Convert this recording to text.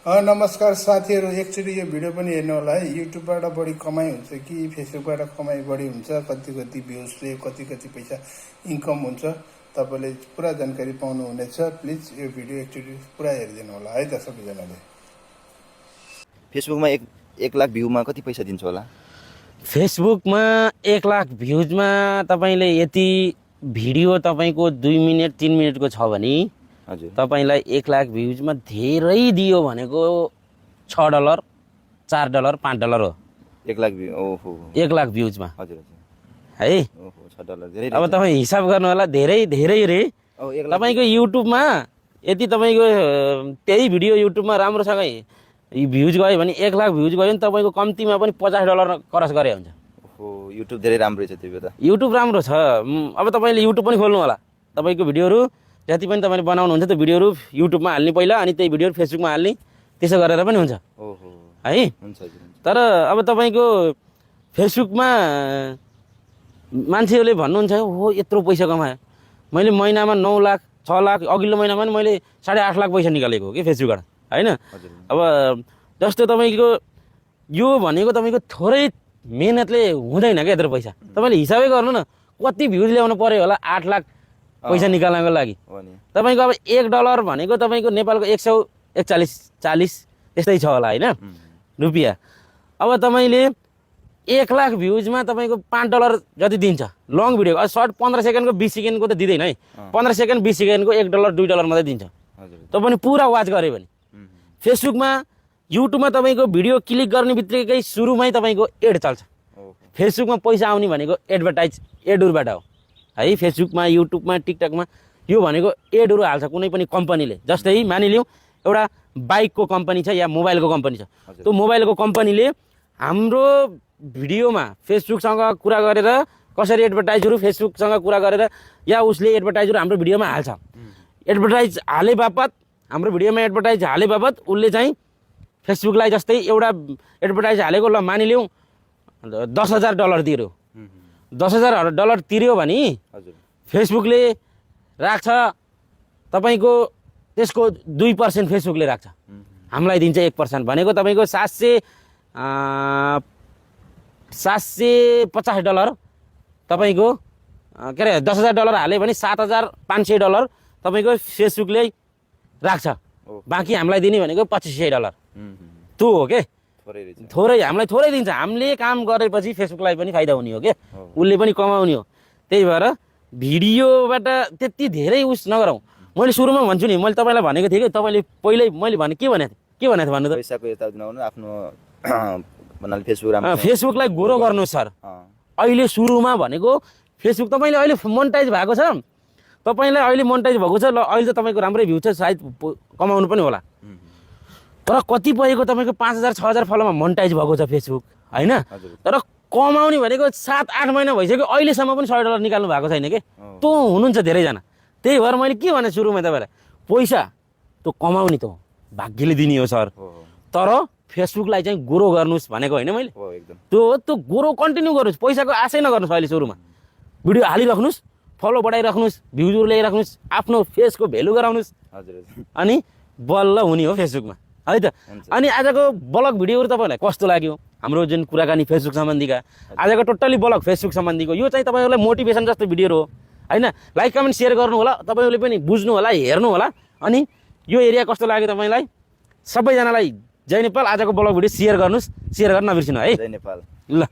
नमस्कार साथीहरू, एकचोटि यो भिडियो पनि हेर्नु होला है। युट्युबबाट बढी कमाइ हुन्छ कि फेसबुकबाट कमाइ बढी हुन्छ, कति कति भ्युजले कति कति पैसा इन्कम हुन्छ, तपाईँले पुरा जानकारी पाउनुहुनेछ। प्लिज यो भिडियो एकचोटि पुरा हेरिदिनु होला है त सबैजनाले। फेसबुकमा एक लाख भ्यूमा कति पैसा दिन्छ होला? फेसबुकमा 1 लाख भ्युजमा तपाईँले यति भिडियो तपाईँको 2 मिनट 3 मिनटको छ भने हजुर तपाईलाई 1 लाख भ्युजमा धेरै दियो भनेको $6 $4 $5 हो। 1 लाख भ्यू, ओहो 1 लाख भ्युजमा हजुर है। ओहो $6 धेरै। अब तपाईँ हिसाब गर्नु होला, धेरै धेरै रे। तपाईँको युट्युबमा यदि तपाईँको त्यही भिडियो युट्युबमा राम्रोसँग भ्युज गयो भने 1 लाख भ्युज गयो भने तपाईँको कम्तीमा पनि $50 खरच गरे हुन्छ। ओहो युट्युब धेरै राम्रो छ त्यो त। युट्युब राम्रो छ। अब तपाईँले युट्युब पनि खोल्नु होला, तपाईँको भिडियोहरू जति पनि तपाईँले बनाउनुहुन्छ त्यो भिडियोहरू युट्युबमा हाल्ने पहिला, अनि त्यही भिडियोहरू फेसबुकमा हाल्ने, त्यसो गरेर पनि हुन्छ ओहो है। हुन्छ हजुर। तर अब तपाईँको फेसबुकमा मान्छेहरूले भन्नुहुन्छ हो यत्रो पैसा कमायो, मैले महिनामा 9 लाख 6 लाख, अघिल्लो महिनामा पनि मैले 8.5 लाख पैसा निकालेको हो कि फेसबुकबाट होइन। अब जस्तो तपाईँको यो भनेको तपाईँको थोरै मेहनतले हुँदैन क्या यत्रो पैसा। तपाईँले हिसाबै गर्नु न, कति भ्युज ल्याउनु पर्यो होला 8 लाख पैसा निकाल्नको लागि। तपाईँको अब $1 भनेको तपाईँको नेपालको 141 यस्तै छ होला होइन रुपियाँ। अब तपाईँले 1 लाख भ्युजमा तपाईँको $5 जति दिन्छ लङ भिडियो। सर्ट 15 सेकेन्डको 20 सेकेन्डको त दिँदैन है। 15 सेकेन्ड 20 सेकेन्डको $1 $2 मात्रै दिन्छ तपाईँ पुरा वाच गऱ्यो भने। फेसबुकमा युट्युबमा तपाईँको भिडियो क्लिक गर्ने बित्तिकै सुरुमै तपाईँको एड चल्छ। फेसबुकमा पैसा आउने भनेको एडहरूबाट हो है। फेसबुकमा युट्युबमा टिकटकमा यो भनेको एडहरू हाल्छ कुनै पनि कम्पनीले। जस्तै मानिलिउँ एउटा बाइकको कम्पनी छ या मोबाइलको कम्पनी छ, त्यो मोबाइलको कम्पनीले हाम्रो भिडियोमा फेसबुकसँग कुरा गरेर कसरी एडभर्टाइजहरू फेसबुकसँग कुरा गरेर या उसले एडभर्टाइजहरू हाम्रो भिडियोमा हाल्छ। एडभर्टाइज हाले बापत हाम्रो भिडियोमा एडभर्टाइज हाले बापत उसले चाहिँ फेसबुकलाई जस्तै एउटा एडभर्टाइज हालेको ल मानिलिउँ $10,000 तिर्यो, $10,000 तिर्यो भने फेसबुकले राख्छ तपाईँको त्यसको 2% फेसबुकले राख्छ, हामीलाई दिन्छ 1%। भनेको तपाईँको $750 तपाईँको के अरे $10,000 हाल्यो भने $7,500 तपाईँको फेसबुकले राख्छ। बाँकी हामीलाई दिने भनेको $2,500 त्यो हो के। थोरै हामीलाई थोरै दिन्छ, हामीले काम गरेपछि फेसबुकलाई पनि फाइदा हुने हो क्या, उसले पनि कमाउने हो। त्यही भएर भिडियोबाट त्यति धेरै उस नगरौँ। मैले सुरुमा भन्छु नि, मैले तपाईँलाई भनेको थिएँ कि तपाईँले पहिल्यै मैले भने के भनेको थिएँ भन्नु त, पैसाको यताउति नहुनु, आफ्नो भन्नाले फेसबुकलाई ग्रो गर्नु सर। अहिले सुरुमा भनेको फेसबुक तपाईँले अहिले मोनेटाइज भएको छ, तपाईँलाई अहिले मोनेटाइज भएको छ, ल अहिले त तपाईँको राम्रै भ्यू छ, सायद कमाउनु पनि होला। तर कतिपयको तपाईँको 5,000 6,000 फलोमा मोनेटाइज भएको छ फेसबुक होइन। तर कमाउने भनेको 7-8 महिना भइसक्यो, अहिलेसम्म पनि $100 निकाल्नु भएको छैन कि। त्यो हुनुहुन्छ धेरैजना। त्यही भएर मैले के भने सुरुमा तपाईँलाई, पैसा त्यो कमाउने त भाग्यले दिने हो सर, तर फेसबुकलाई चाहिँ ग्रो गर्नुहोस् भनेको होइन मैले। त्यो ग्रो कन्टिन्यू गर्नुहोस्, पैसाको आशै नगर्नुहोस्। अहिले सुरुमा भिडियो हालिराख्नुहोस्, फलो बढाइराख्नुहोस्, भ्युजहरू ल्याइराख्नुहोस्, आफ्नो फेसको भेल्यु गराउनुहोस्, अनि बल्ल हुने हो फेसबुकमा है त। अनि आजको ब्लग भिडियोहरू तपाईँलाई कस्तो लाग्यो? हाम्रो जुन कुराकानी फेसबुक सम्बन्धीका आजको टोटल्ली ब्लग फेसबुक सम्बन्धीको यो चाहिँ तपाईँहरूलाई मोटिभेसन जस्तो भिडियोहरू हो होइन। लाइक कमेन्ट सेयर गर्नु होला, तपाईँहरूले पनि बुझ्नु होला, हेर्नु होला। अनि यो एरिया कस्तो लाग्यो तपाईँलाई? सबैजनालाई जय नेपाल। आजको ब्लग भिडियो सेयर गर्नुहोस्, सेयर गर्न नबिर्सिनु है। जय नेपाल। ल।